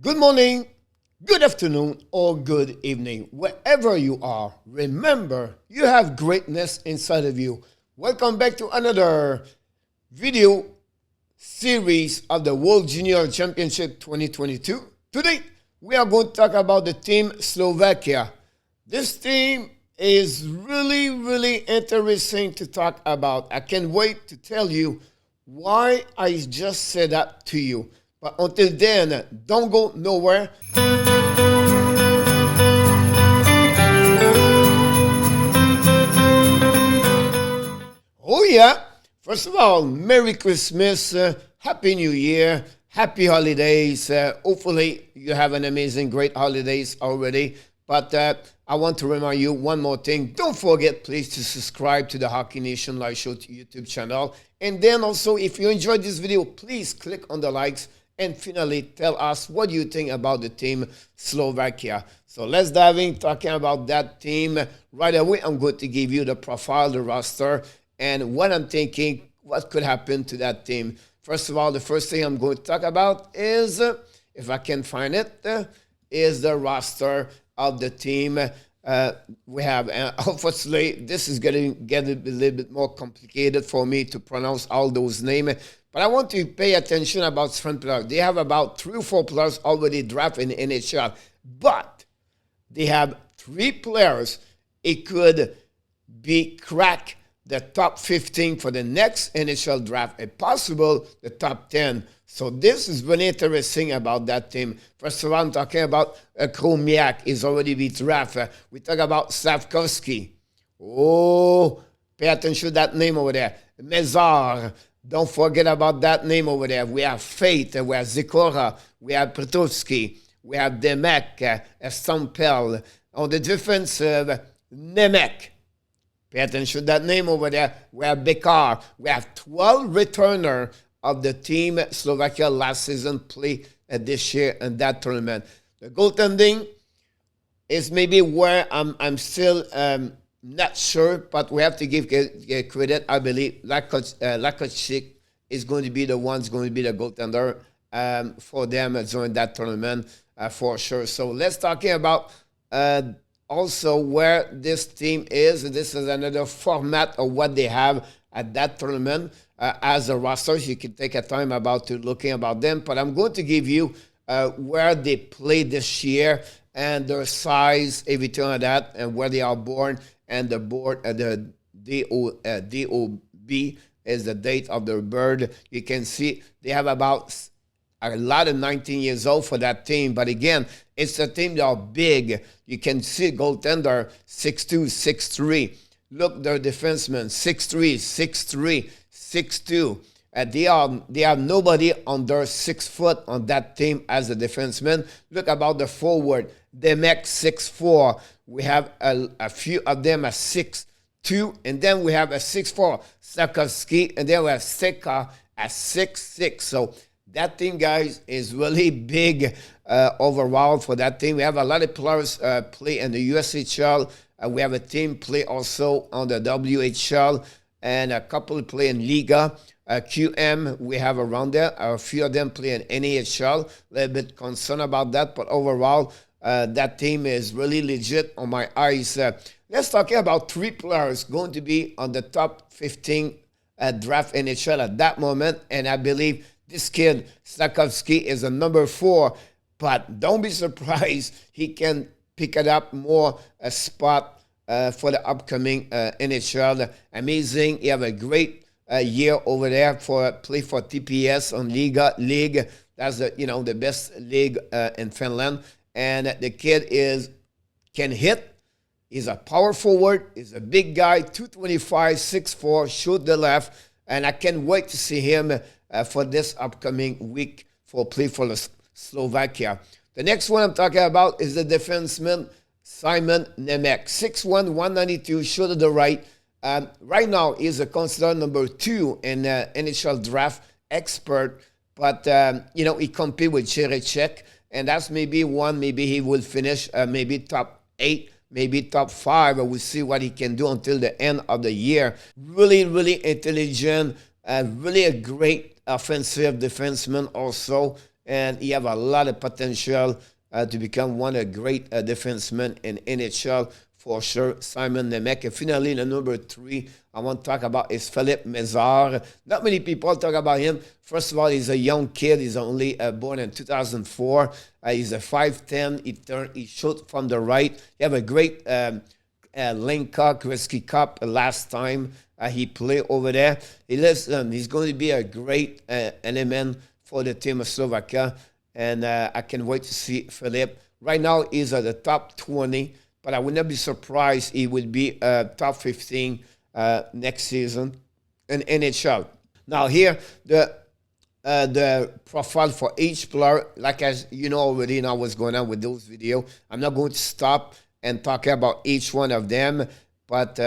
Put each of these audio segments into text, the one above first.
Good morning, good afternoon, or good evening. Wherever you are, remember, you have greatness inside of you. Welcome back to another video series of the World Junior Championship 2022. Today, we are going to talk about the team Slovakia. This team is really interesting to talk about. I can't wait to tell you why I just said that to you. But until then, don't go nowhere. Oh yeah, first of all, Merry Christmas, Happy New Year, Happy Holidays. Hopefully you have an amazing, great holidays already. But I want to remind you one more thing. Don't forget, please, to subscribe to the Hockey Nation Live Show YouTube channel. And then also, if you enjoyed this video, please click on the likes. And finally, tell us what you think about the team Slovakia. So let's dive in talking about that team. Right away, I'm going to give you the profile, the roster, and what I'm thinking, what could happen to that team. First of all, the first thing I'm going to talk about is, if I can find it, is the roster of the team. We have, unfortunately, this is going to get a little bit more complicated for me to pronounce all those names. But I want to pay attention about front players. They have about 3 or 4 players already drafted in NHL. But they have 3 players. It could be crack the top 15 for the next NHL draft. If possible, the top 10. So this is really interesting about that team. First of all, I'm talking about Chromiak is already been drafted. We talk about Slafkovsky. Oh, pay attention to that name over there. Mezar. Don't forget about that name over there. We have Faith, we have Zikora, we have Petovsky, we have Nemec, Stampel. On the defensive, Nemec. Pay attention to that name over there. We have Bekar. We have 12 returners of the team Slovakia last season play this year in that tournament. The goaltending is maybe where I'm still not sure, but we have to give credit. I believe Lakocik is going to be the goaltender for them during that tournament for sure. So let's talk about also where this team is. This is another format of what they have at that tournament as a roster. You can take a time about to looking about them, but I'm going to give you where they play this year and their size, everything like that, and where they are born. And the board, the DOB is the date of their birth. You can see they have about a lot of 19 years old for that team. But again, it's a team that are big. You can see goaltender 6'2", 6'3". Look, their defensemen 6'3", 6'3", 6'2". They have nobody under 6 foot on that team as a defenseman. Look about the forward. Nemec 6'4". We have a few of them at 6'2", and then we have a 6'4", Slafkovsky, and then we have Seka at 6'6". So that team, guys, is really big overall for that team. We have a lot of players play in the USHL. We have a team play also on the WHL, and a couple play in Liga. QM, we have around there. A few of them play in NAHL. A little bit concerned about that, but overall, that team is really legit on my eyes. Let's talk about 3 players going to be on the top 15 draft NHL at that moment. And I believe this kid, Slafkovsky, is a number 4. But don't be surprised. He can pick it up more a spot for the upcoming NHL. Amazing. He have a great year over there for play for TPS on League. That's the best league in Finland. And the kid can hit. He's a power forward. He's a big guy, 225, 6'4", shoot the left. And I can't wait to see him for this upcoming week for play for Slovakia. The next one I'm talking about is the defenseman Simon Nemec, 6'1", 192, shoot to the right. Right now, he's considered number 2 in NHL Draft expert. But, he competes with Cherechek. And that's maybe one, maybe he will finish maybe top 8, maybe top 5. We'll see what he can do until the end of the year. Really intelligent, really a great offensive defenseman also. and he have a lot of potential to become one of the great defensemen in NHL for sure. Simon Nemec. And finally, the number 3 I want to talk about is Philippe Mézard. Not many people talk about him. First of all, he's a young kid. He's only born in 2004. He's a 5'10". He shot from the right. He have a great Linka Risky Cup last time he played over there. He's going to be a great element for the team of Slovakia, and I can wait to see Philippe. Right now, he's at the top 20, but I would not be surprised he would be top 15 next season in NHL. Now here, the profile for each player, like as you know already, now what's going on with those videos. I'm not going to stop and talk about each one of them, but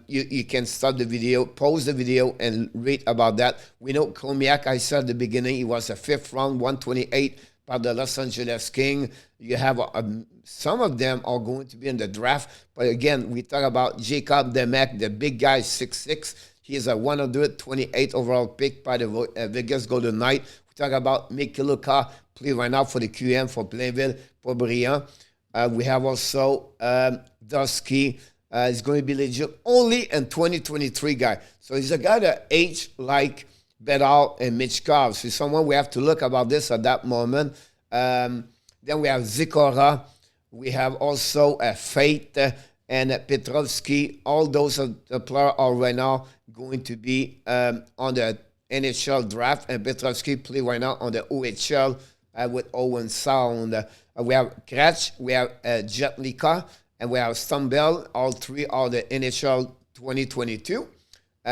you can stop the video, pause the video, and read about that. We know Komiak, I said at the beginning, he was a 5th round, 128 by the Los Angeles Kings. You have some of them are going to be in the draft, but again, we talk about Jacob Nemec, the big guy, 6'6". He is a 128 overall pick by the Vegas Golden Knights. We talk about Mikiluka, play right now for the QM for Plainville, Pobriand. We have also Dusky. Is going to be legit only in 2023 guy. So he's a guy that age like Bedal and Michkov. So someone we have to look about this at that moment. Then we have Zikora. We have also Fate and Petrovsky. All those are the players are right now going to be on the NHL draft. And Petrovsky play right now on the OHL with Owen Sound. We have Kratch. We have Jetlika. And we have Stumbel. All 3 are the NHL 2022.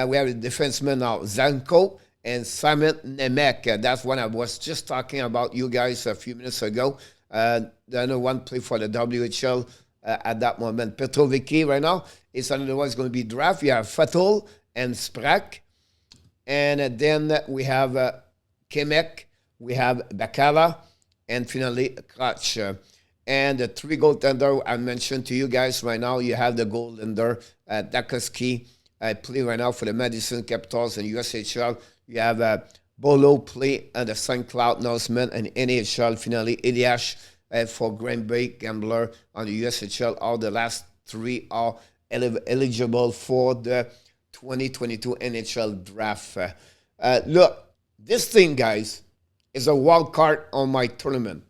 We have the defenseman now, Zanko and Simon Nemec. That's one I was just talking about you guys a few minutes ago. The other one played for the WHL at that moment. Petrovicki right now is another one who's going to be drafted. We have Fatul and Sprak. And then we have Kemek. We have Bakala. And finally, Kratch. And the 3 goaltender I mentioned to you guys right now, you have the goaltender, Dakoski, play right now for the Madison Capitals and USHL. You have Bolo play and the St. Cloud Norsemen and NHL. Finally, Eliash for Grand Bay Gambler on the USHL. All the last 3 are eligible for the 2022 NHL draft. Look, this thing, guys, is a wild card on my tournament.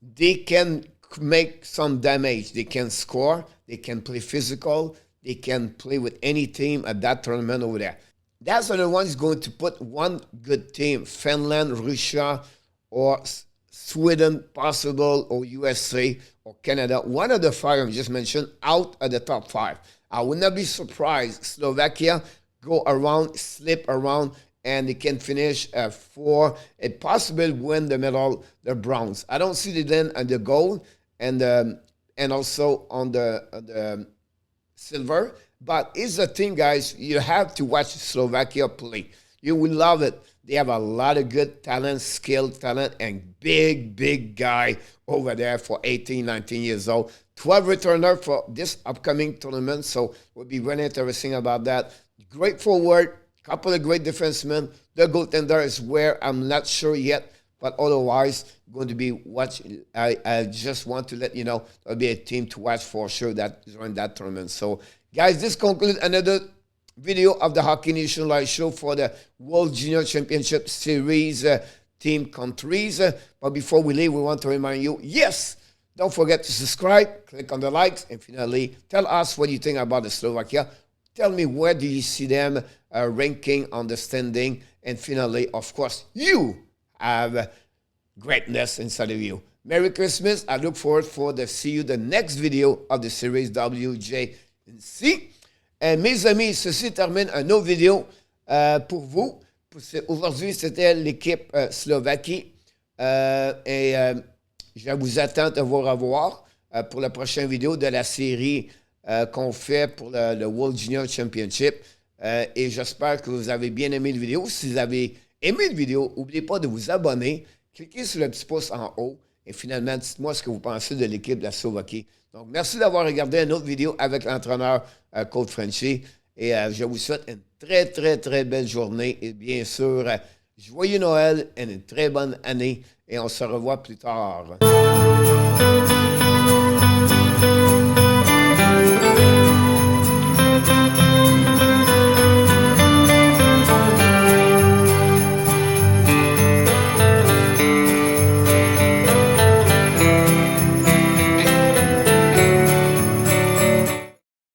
They can make some damage. They can score. They can play physical. They can play with any team at that tournament over there. That's the one who's going to put one good team, Finland, Russia, or Sweden, possible, or USA, or Canada. One of the 5 I just mentioned out of the top 5. I would not be surprised. Slovakia go around, slip around, and they can finish 4, a possible win the medal, the Browns. I don't see the then and the gold and also on the silver. But it's the thing, guys, you have to watch Slovakia play. You will love it. They have a lot of good talent, skilled talent, and big guy over there for 18, 19 years old. 12 returner for this upcoming tournament, so we'll be very interesting about that. Great forward. Couple of great defensemen. The goaltender is where I'm not sure yet, but otherwise going to be watching. I just want to let you know there'll be a team to watch for sure that is during that tournament. So, guys, this concludes another video of the Hockey Nation Live Show for the World Junior Championship Series team countries. But before we leave, we want to remind you, yes, don't forget to subscribe, click on the likes, and finally, tell us what you think about the Slovakia. Tell me, where do you see them ranking on the standing? And finally, of course, you have greatness inside of you. Merry Christmas. I look forward to see you the next video of the series WJC. Et mes amis, ceci termine un autre vidéo pour vous. Aujourd'hui, c'était l'équipe Slovaquie. Je vous attends de vous revoir pour la prochaine vidéo de la série qu'on fait pour le World Junior Championship. Et j'espère que vous avez bien aimé la vidéo. Si vous avez aimé la vidéo, n'oubliez pas de vous abonner. Cliquez sur le petit pouce en haut. Et finalement, dites-moi ce que vous pensez de l'équipe de la Slovaquie. Donc, merci d'avoir regardé une autre vidéo avec l'entraîneur Coach FRENCHY. Et je vous souhaite une très belle journée. Et bien sûr, Joyeux Noël et une très bonne année. Et on se revoit plus tard.